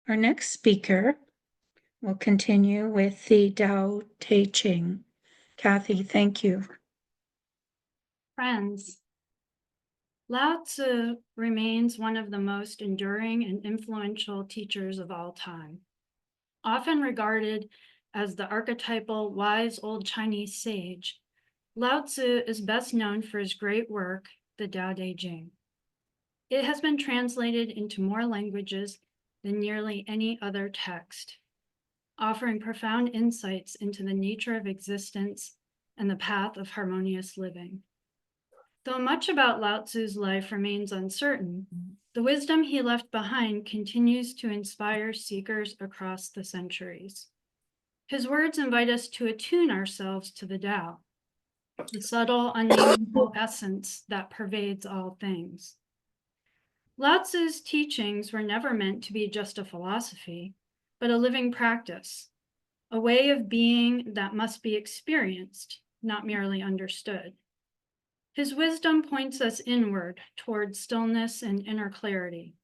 Our next speaker will continue with the Tao Te Ching. Kathy, thank you. Friends, Lao Tzu remains one of the most enduring and influential teachers of all time. Often regarded as the archetypal wise old Chinese sage, Lao Tzu is best known for his great work, the Tao Te Ching. It has been translated into more languages than nearly any other text, offering profound insights into the nature of existence and the path of harmonious living. Though much about Lao Tzu's life remains uncertain, the wisdom he left behind continues to inspire seekers across the centuries. His words invite us to attune ourselves to the Tao, the subtle, unknowable essence that pervades all things. Lao Tzu's teachings were never meant to be just a philosophy, but a living practice, a way of being that must be experienced, not merely understood. His wisdom points us inward toward stillness and inner clarity,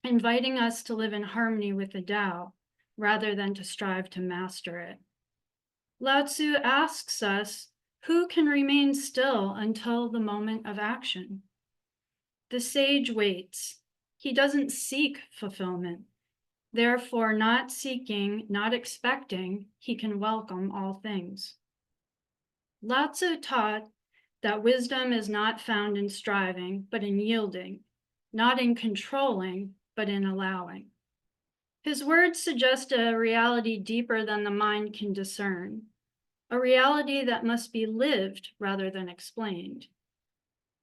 inviting us to live in harmony with the Tao rather than to strive to master it. Lao Tzu asks us, who can remain still until the moment of action? The sage waits. He doesn't seek fulfillment. Therefore, not seeking, not expecting, he can welcome all things. Lao Tzu taught that wisdom is not found in striving, but in yielding, not in controlling, but in allowing. His words suggest a reality deeper than the mind can discern, a reality that must be lived rather than explained.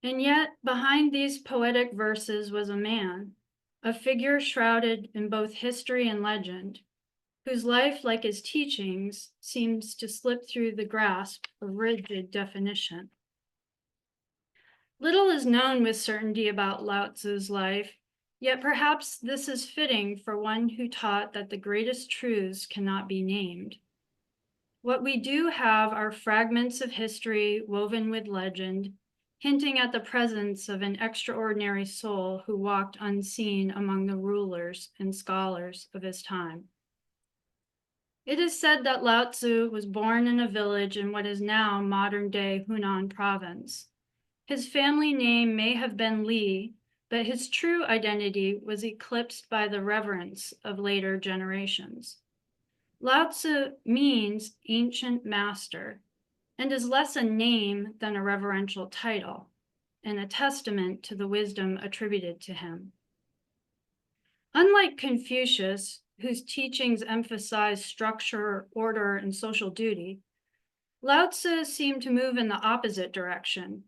And yet, behind these poetic verses was a man, a figure shrouded in both history and legend, whose life, like his teachings, seems to slip through the grasp of rigid definition. Little is known with certainty about Lao Tzu's life, yet perhaps this is fitting for one who taught that the greatest truths cannot be named. What we do have are fragments of history woven with legend, hinting at the presence of an extraordinary soul who walked unseen among the rulers and scholars of his time. It is said that Lao Tzu was born in a village in what is now modern-day Hunan province. His family name may have been Li, but his true identity was eclipsed by the reverence of later generations. Lao Tzu means ancient master and is less a name than a reverential title and a testament to the wisdom attributed to him. Unlike Confucius, whose teachings emphasize structure, order, and social duty, Lao Tzu seemed to move in the opposite direction,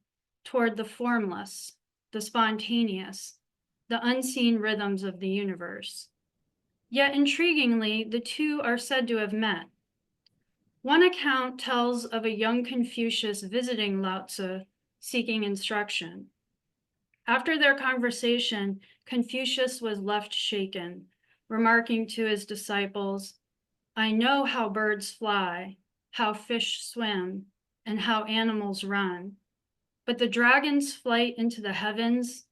toward the formless, the spontaneous, the unseen rhythms of the universe. Yet intriguingly, the two are said to have met. One account tells of a young Confucius visiting Lao Tzu, seeking instruction. After their conversation, Confucius was left shaken, remarking to his disciples, "I know how birds fly, how fish swim, and how animals run. But the dragon's flight into the heavens,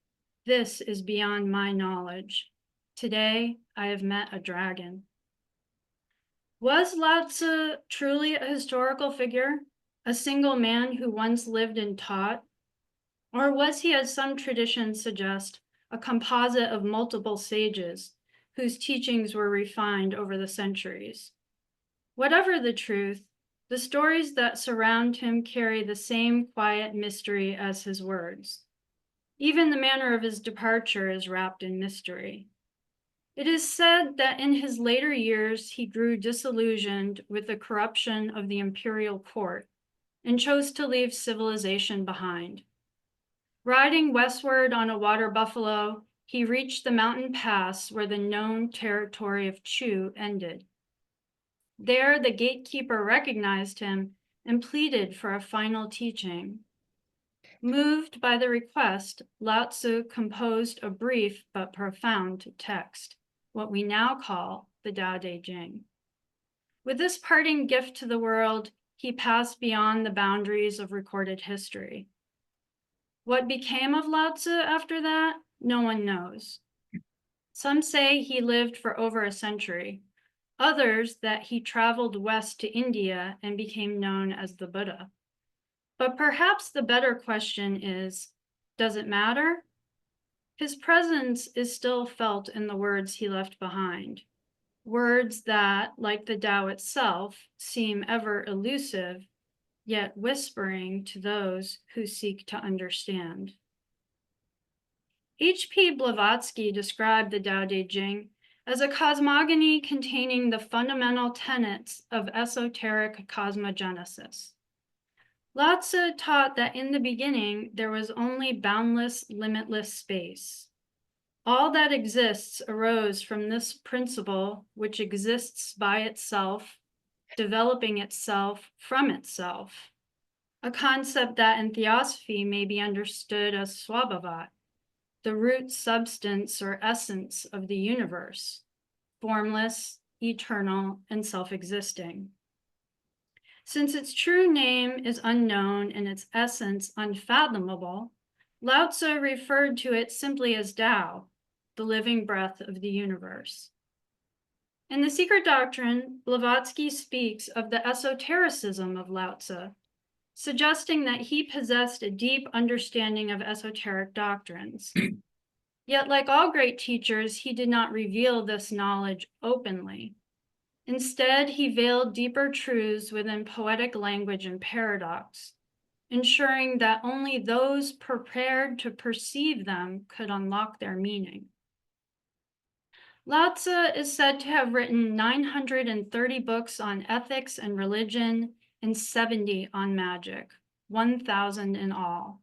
this is beyond my knowledge. Today, I have met a dragon." Was Lao Tzu truly a historical figure, a single man who once lived and taught? Or was he, as some traditions suggest, a composite of multiple sages whose teachings were refined over the centuries? Whatever the truth, the stories that surround him carry the same quiet mystery as his words. Even the manner of his departure is wrapped in mystery. It is said that in his later years, he grew disillusioned with the corruption of the imperial court and chose to leave civilization behind. Riding westward on a water buffalo, he reached the mountain pass where the known territory of Chu ended. There, the gatekeeper recognized him and pleaded for a final teaching. Moved by the request, Lao Tzu composed a brief but profound text, what we now call the Tao Te Ching. With this parting gift to the world, he passed beyond the boundaries of recorded history. What became of Lao Tzu after that, no one knows. Some say he lived for over a century, others that he traveled west to India and became known as the Buddha. But perhaps the better question is, does it matter? His presence is still felt in the words he left behind, words that, like the Tao itself, seem ever elusive, yet whispering to those who seek to understand. H.P. Blavatsky described the Tao Te Ching as a cosmogony containing the fundamental tenets of esoteric cosmogenesis. Lao Tzu taught that in the beginning there was only boundless, limitless space. All that exists arose from this principle, which exists by itself, developing itself from itself, a concept that in Theosophy may be understood as swabhavat, the root substance or essence of the universe, formless, eternal, and self-existing. Since its true name is unknown and its essence unfathomable, Lao Tzu referred to it simply as Tao, the living breath of the universe. In The Secret Doctrine, Blavatsky speaks of the esotericism of Lao Tzu, suggesting that he possessed a deep understanding of esoteric doctrines. Yet, like all great teachers, he did not reveal this knowledge openly. Instead, he veiled deeper truths within poetic language and paradox, ensuring that only those prepared to perceive them could unlock their meaning. Lao Tzu is said to have written 930 books on ethics and religion and 70 on magic, 1,000 in all.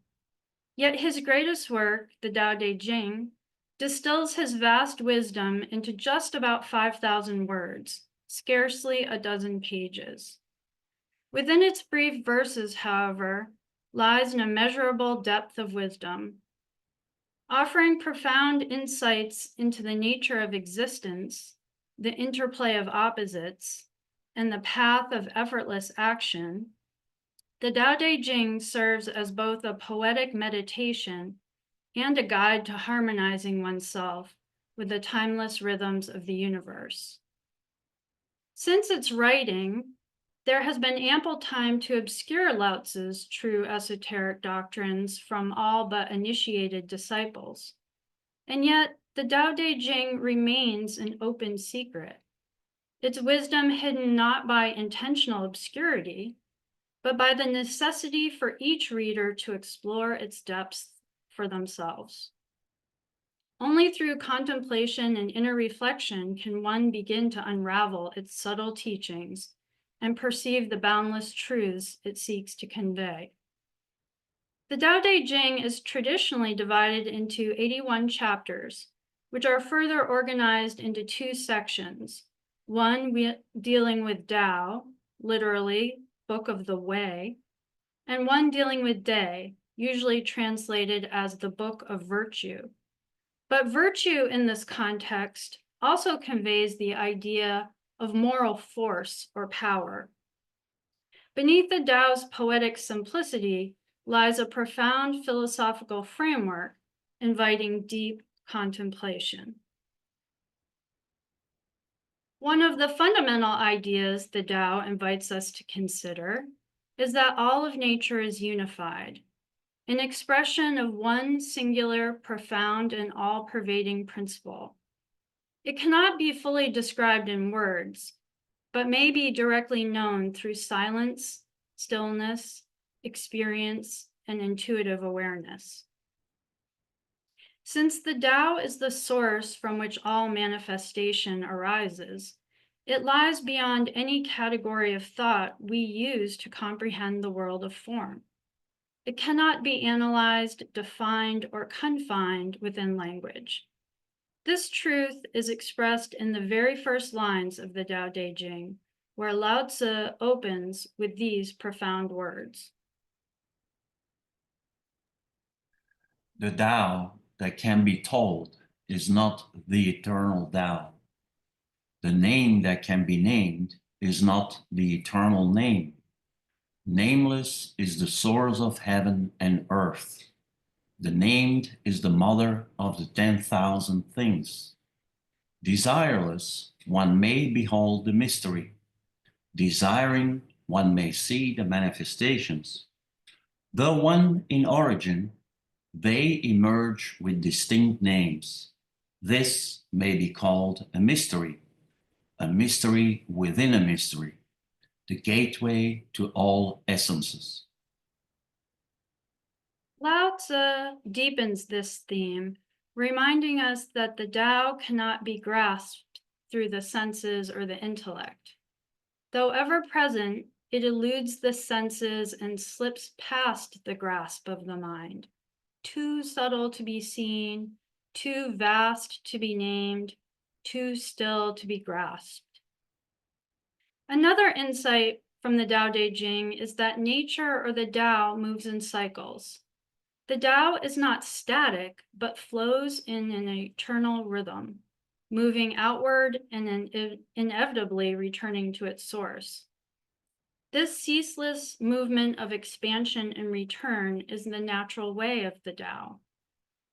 Yet his greatest work, the Tao Te Ching, distills his vast wisdom into just about 5,000 words, scarcely a dozen pages. Within its brief verses, however, lies an immeasurable depth of wisdom. Offering profound insights into the nature of existence, the interplay of opposites, and the path of effortless action, the Tao Te Ching serves as both a poetic meditation and a guide to harmonizing oneself with the timeless rhythms of the universe. Since its writing, there has been ample time to obscure Lao Tzu's true esoteric doctrines from all but initiated disciples. And yet, the Tao Te Ching remains an open secret, its wisdom hidden not by intentional obscurity, but by the necessity for each reader to explore its depths for themselves. Only through contemplation and inner reflection can one begin to unravel its subtle teachings and perceive the boundless truths it seeks to convey. The Tao Te Ching is traditionally divided into 81 chapters, which are further organized into two sections, one dealing with Tao, literally, Book of the Way, and one dealing with Day, usually translated as the Book of Virtue. But virtue in this context also conveys the idea of moral force or power. Beneath the Tao's poetic simplicity lies a profound philosophical framework inviting deep contemplation. One of the fundamental ideas the Tao invites us to consider is that all of nature is unified, an expression of one singular, profound, and all-pervading principle. It cannot be fully described in words, but may be directly known through silence, stillness, experience, and intuitive awareness. Since the Tao is the source from which all manifestation arises, it lies beyond any category of thought we use to comprehend the world of form. It cannot be analyzed, defined, or confined within language. This truth is expressed in the very first lines of the Tao Te Ching, where Lao Tzu opens with these profound words. The Tao that can be told is not the eternal Tao. The name that can be named is not the eternal name. Nameless is the source of heaven and earth. The named is the mother of the 10,000 things. Desireless, one may behold the mystery. Desiring, one may see the manifestations. Though one in origin, they emerge with distinct names. This may be called a mystery within a mystery, the gateway to all essences. Lao Tzu deepens this theme, reminding us that the Tao cannot be grasped through the senses or the intellect. Though ever present, it eludes the senses and slips past the grasp of the mind, too subtle to be seen, too vast to be named, too still to be grasped. Another insight from the Tao Te Ching is that nature or the Tao moves in cycles. The Tao is not static, but flows in an eternal rhythm, moving outward and inevitably returning to its source. This ceaseless movement of expansion and return is the natural way of the Tao.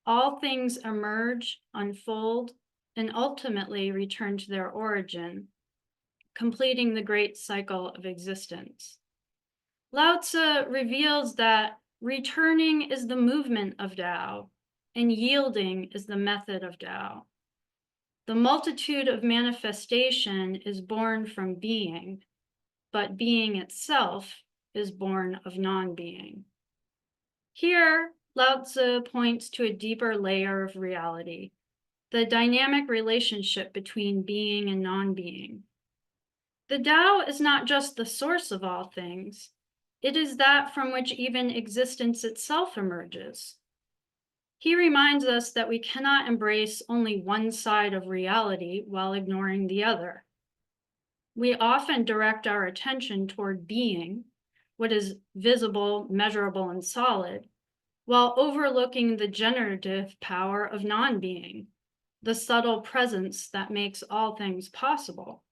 All things emerge, unfold, and ultimately return to their origin, completing the great cycle of existence. Lao Tzu reveals that returning is the movement of Tao, and yielding is the method of Tao. The multitude of manifestation is born from being, but being itself is born of non-being. Here, Lao Tzu points to a deeper layer of reality, the dynamic relationship between being and non-being. The Tao is not just the source of all things, it is that from which even existence itself emerges. He reminds us that we cannot embrace only one side of reality while ignoring the other. We often direct our attention toward being, what is visible, measurable, and solid, while overlooking the generative power of non-being, the subtle presence that makes all things possible.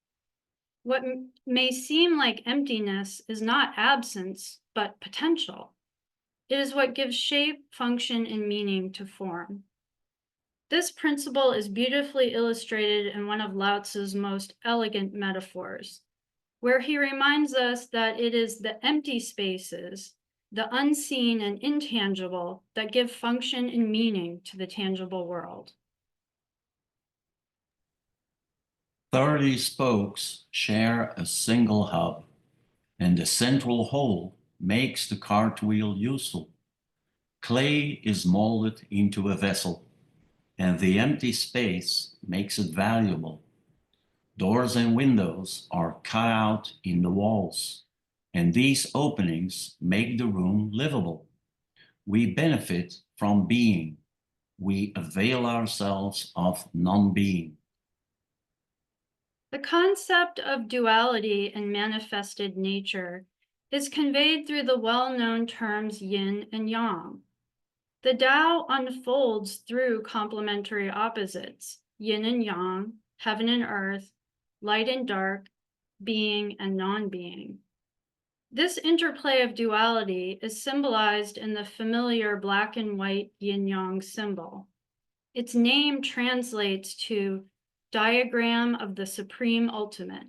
What may seem like emptiness is not absence, but potential. It is what gives shape, function, and meaning to form. This principle is beautifully illustrated in one of Lao Tzu's most elegant metaphors, where he reminds us that it is the empty spaces, the unseen and intangible, that give function and meaning to the tangible world. 30 spokes share a single hub, and the central whole makes the cartwheel useful. Clay is molded into a vessel, and the empty space makes it valuable. Doors and windows are cut out in the walls, and these openings make the room livable. We benefit from being. We avail ourselves of non-being. The concept of duality and manifested nature is conveyed through the well-known terms yin and yang. The Tao unfolds through complementary opposites, yin and yang, heaven and earth, light and dark, being and non-being. This interplay of duality is symbolized in the familiar black and white yin-yang symbol. Its name translates to diagram of the supreme ultimate,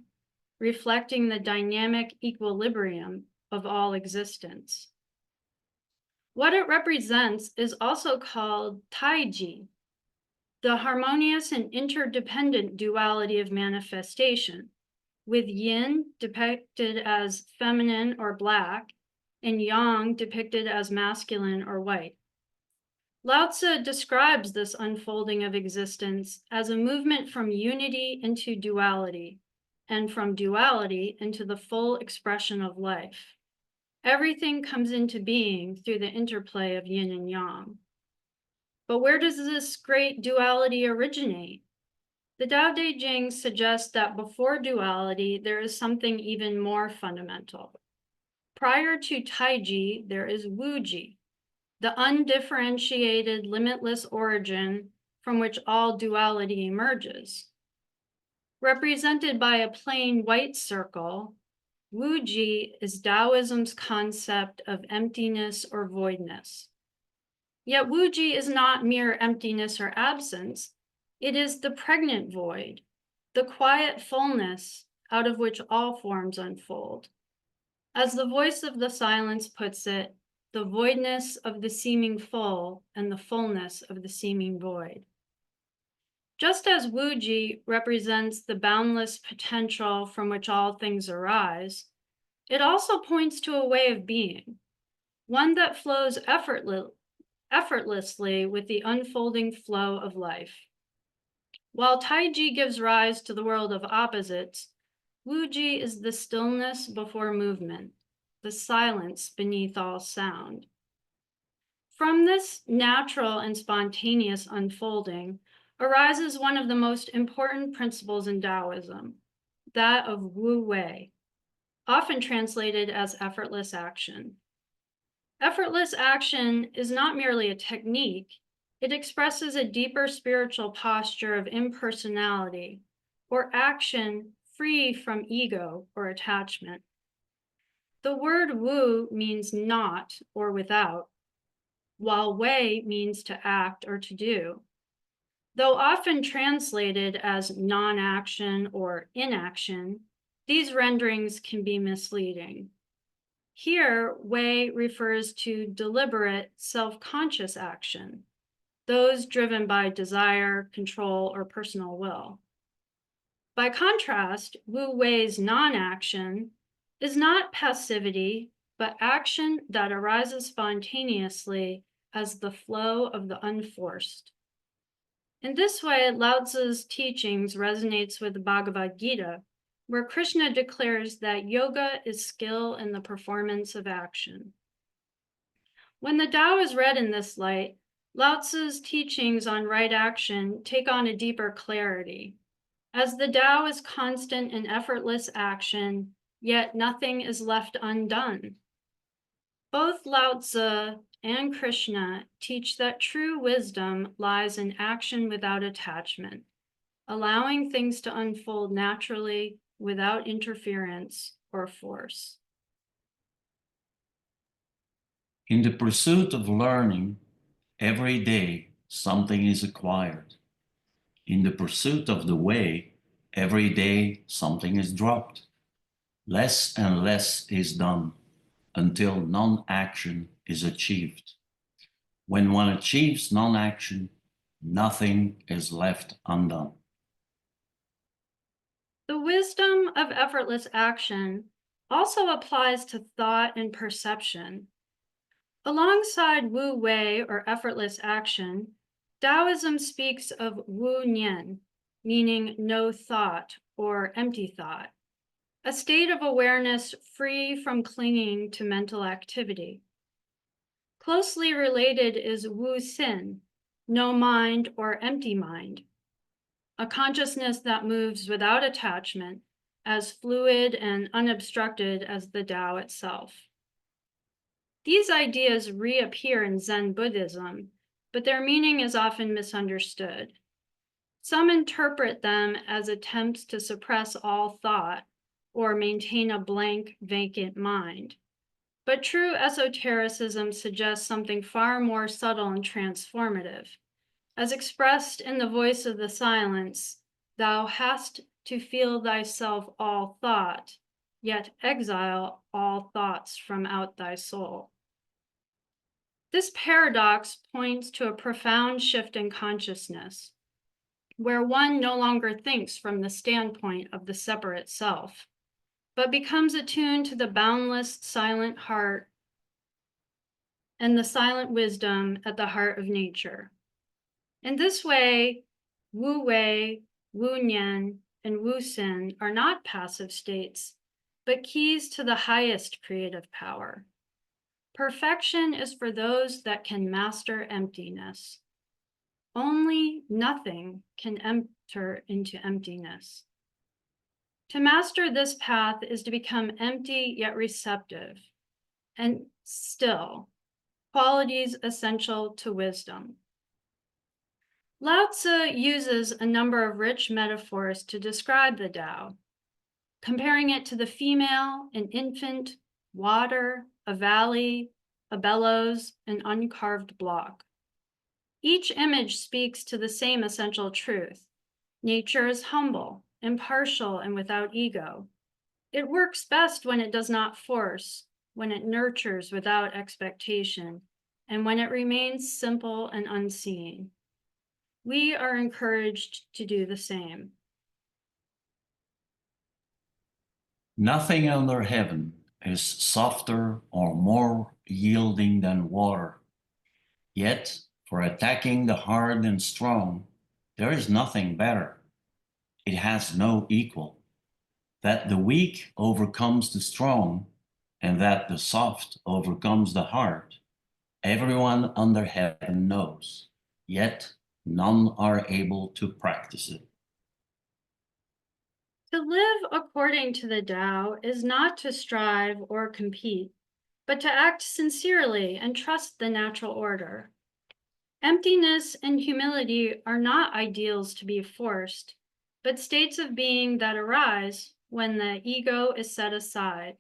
reflecting the dynamic equilibrium of all existence. What it represents is also called taiji, the harmonious and interdependent duality of manifestation, with yin depicted as feminine or black, and yang depicted as masculine or white. Lao Tzu describes this unfolding of existence as a movement from unity into duality, and from duality into the full expression of life. Everything comes into being through the interplay of yin and yang. But where does this great duality originate? The Tao Te Ching suggests that before duality, there is something even more fundamental. Prior to Taiji, there is Wuji, the undifferentiated, limitless origin from which all duality emerges. Represented by a plain white circle, Wuji is Taoism's concept of emptiness or voidness. Yet Wuji is not mere emptiness or absence. It is the pregnant void, the quiet fullness out of which all forms unfold. As the voice of the silence puts it, the voidness of the seeming full and the fullness of the seeming void. Just as Wuji represents the boundless potential from which all things arise, it also points to a way of being, one that flows effortlessly with the unfolding flow of life. While Taiji gives rise to the world of opposites, Wuji is the stillness before movement, the silence beneath all sound. From this natural and spontaneous unfolding arises one of the most important principles in Taoism, that of Wu Wei, often translated as effortless action. Effortless action is not merely a technique, it expresses a deeper spiritual posture of impersonality, or action free from ego or attachment. The word wu means not or without, while wei means to act or to do. Though often translated as non-action or inaction, these renderings can be misleading. Here, wei refers to deliberate, self-conscious action, those driven by desire, control, or personal will. By contrast, Wu Wei's non-action is not passivity, but action that arises spontaneously as the flow of the unforced. In this way, Lao Tzu's teachings resonates with the Bhagavad Gita, where Krishna declares that yoga is skill in the performance of action. When the Tao is read in this light, Lao Tzu's teachings on right action take on a deeper clarity. As the Tao is constant and effortless action, yet nothing is left undone. Both Lao Tzu and Krishna teach that true wisdom lies in action without attachment, allowing things to unfold naturally without interference or force. In the pursuit of learning, every day something is acquired. In the pursuit of the way, every day something is dropped. Less and less is done until non-action is achieved. When one achieves non-action, nothing is left undone. The wisdom of effortless action also applies to thought and perception. Alongside Wu Wei, or effortless action, Taoism speaks of Wu Nian, meaning no thought or empty thought, a state of awareness free from clinging to mental activity. Closely related is Wu Xin, no mind or empty mind, a consciousness that moves without attachment, as fluid and unobstructed as the Tao itself. These ideas reappear in Zen Buddhism, but their meaning is often misunderstood. Some interpret them as attempts to suppress all thought or maintain a blank, vacant mind. But true esotericism suggests something far more subtle and transformative. As expressed in the voice of the silence, thou hast to feel thyself all thought, yet exile all thoughts from out thy soul. This paradox points to a profound shift in consciousness, where one no longer thinks from the standpoint of the separate self, but becomes attuned to the boundless, silent heart and the silent wisdom at the heart of nature. In this way, Wu Wei, Wu Nian, and Wu Xin are not passive states, but keys to the highest creative power. Perfection is for those that can master emptiness. Only nothing can enter into emptiness. To master this path is to become empty yet receptive and still, qualities essential to wisdom. Lao Tzu uses a number of rich metaphors to describe the Tao, comparing it to the female, an infant, water, a valley, a bellows, an uncarved block. Each image speaks to the same essential truth. Nature is humble, impartial, and without ego. It works best when it does not force, when it nurtures without expectation, and when it remains simple and unseen. We are encouraged to do the same. Nothing under heaven is softer or more yielding than water. Yet, for attacking the hard and strong, there is nothing better. It has no equal. That the weak overcomes the strong, and that the soft overcomes the hard, everyone under heaven knows, yet none are able to practice it. To live according to the Tao is not to strive or compete, but to act sincerely and trust the natural order. Emptiness and humility are not ideals to be forced, but states of being that arise when the ego is set aside.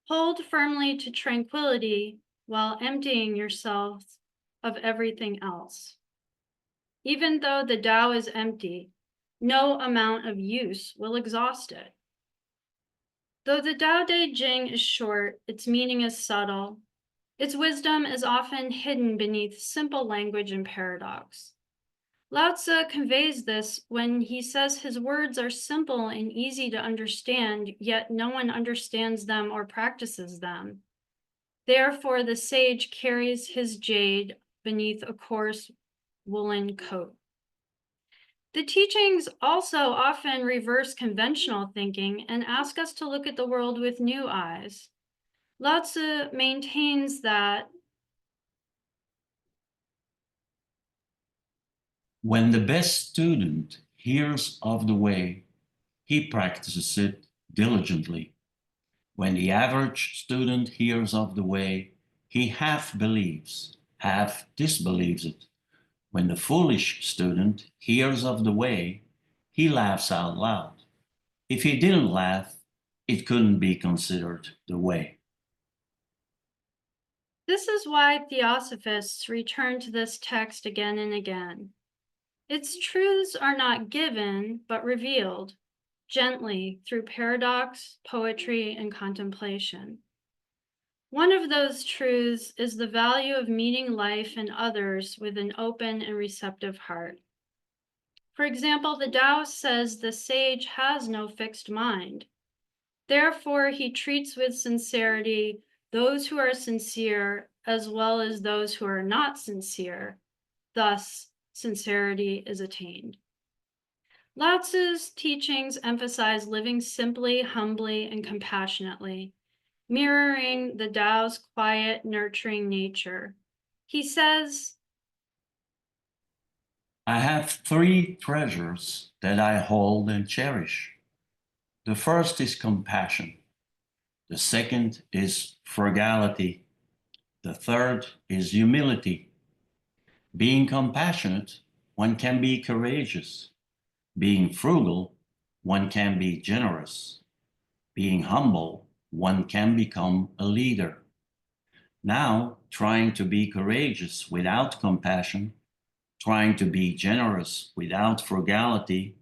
Hold firmly to tranquility while emptying yourself of everything else. Even though the Tao is empty, no amount of use will exhaust it. Though the Tao Te Ching is short, its meaning is subtle. Its wisdom is often hidden beneath simple language and paradox. Lao Tzu conveys this when he says his words are simple and easy to understand, yet no one understands them or practices them. Therefore, the sage carries his jade beneath a coarse woolen coat. The teachings also often reverse conventional thinking and ask us to look at the world with new eyes. Lao Tzu maintains that when the best student hears of the way, he practices it diligently. When the average student hears of the way, he half believes, half disbelieves it. When the foolish student hears of the way, he laughs out loud. If he didn't laugh, it couldn't be considered the way. this is why Theosophists return to this text again and again. Its truths are not given, but revealed, gently through paradox, poetry, and contemplation. One of those truths is the value of meeting life and others with an open and receptive heart. For example, the Tao says the sage has no fixed mind. Therefore, he treats with sincerity those who are sincere as well as those who are not sincere. Thus, sincerity is attained. Lao Tzu's teachings emphasize living simply, humbly, and compassionately, mirroring the Tao's quiet, nurturing nature. He says, I have three treasures that I hold and cherish. The first is compassion. The second is frugality. The third is humility. Being compassionate, one can be courageous. Being frugal, one can be generous. Being humble, one can become a leader. Now, trying to be courageous without compassion, trying to be generous without frugality,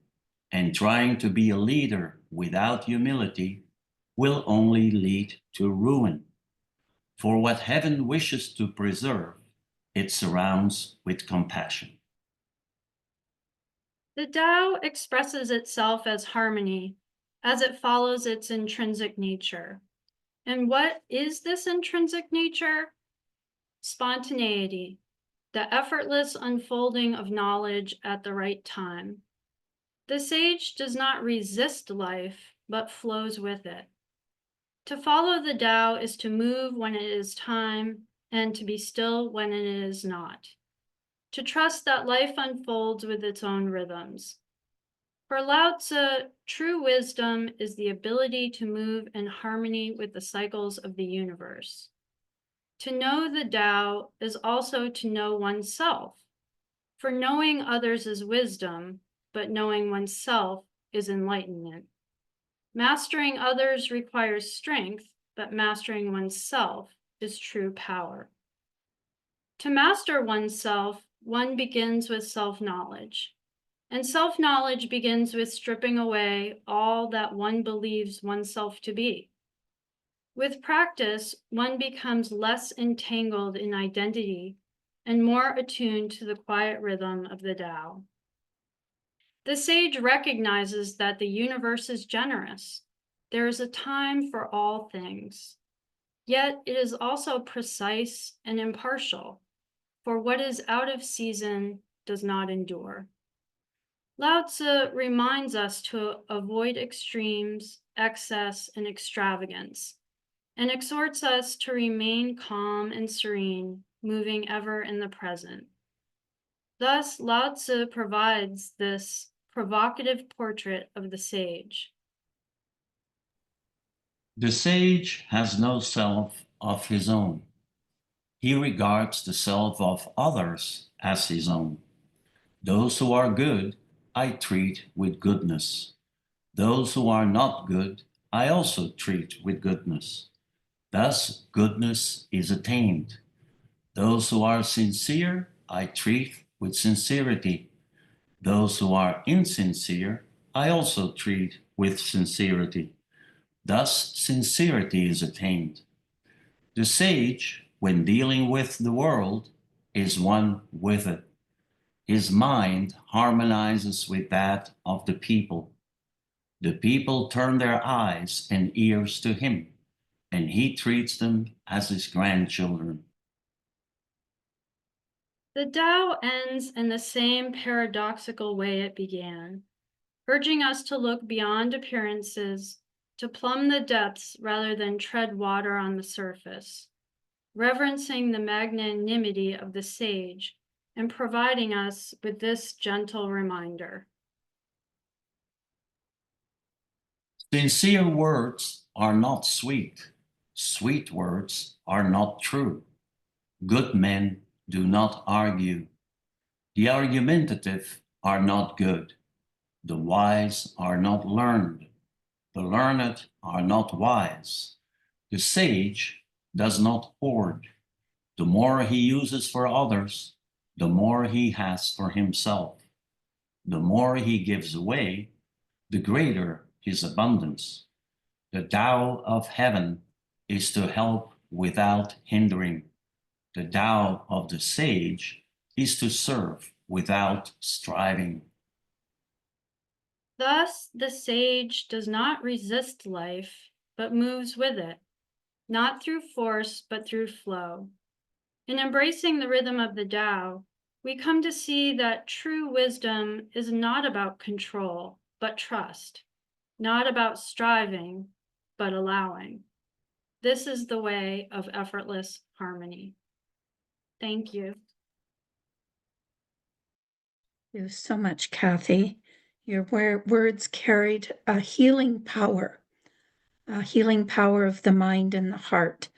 and trying to be a leader without humility will only lead to ruin. For what heaven wishes to preserve, it surrounds with compassion. the Tao expresses itself as harmony, as it follows its intrinsic nature. And what is this intrinsic nature? Spontaneity, the effortless unfolding of knowledge at the right time. The sage does not resist life, but flows with it. To follow the Tao is to move when it is time and to be still when it is not. To trust that life unfolds with its own rhythms. For Lao Tzu, true wisdom is the ability to move in harmony with the cycles of the universe. To know the Tao is also to know oneself, for knowing others is wisdom, but knowing oneself is enlightenment. Mastering others requires strength, but mastering oneself is true power. To master oneself one begins with self-knowledge. And self-knowledge begins with stripping away all that one believes oneself to be. With practice, one becomes less entangled in identity and more attuned to the quiet rhythm of the Tao. The sage recognizes that the universe is generous. There is a time for all things. Yet it is also precise and impartial, for what is out of season does not endure. Lao Tzu reminds us to avoid extremes, excess, and extravagance, and exhorts us to remain calm and serene, moving ever in the present. Thus, Lao Tzu provides this provocative portrait of the sage. The sage has no self of his own. He regards the self of others as his own. Those who are good, I treat with goodness. Those who are not good, I also treat with goodness. Thus, goodness is attained. Those who are sincere, I treat with sincerity. Those who are insincere, I also treat with sincerity. Thus, sincerity is attained. The sage, when dealing with the world, is one with it. His mind harmonizes with that of the people. The people turn their eyes and ears to him, and he treats them as his grandchildren. The Tao ends in the same paradoxical way it began, urging us to look beyond appearances, to plumb the depths rather than tread water on the surface, reverencing the magnanimity of the sage and providing us with this gentle reminder. Sincere words are not sweet. Sweet words are not true. Good men do not argue. The argumentative are not good. The wise are not learned. The learned are not wise. The sage does not hoard. The more he uses for others, the more he has for himself. The more he gives away, the greater his abundance. The Tao of heaven is to help without hindering. The Tao of the sage is to serve without striving. Thus, the sage does not resist life, but moves with it, not through force, but through flow. In embracing the rhythm of the Tao, we come to see that true wisdom is not about control, but trust, not about striving, but allowing. This is the way of effortless harmony. Thank you. Thank you so much, Kathy. Your words carried a healing power of the mind and the heart.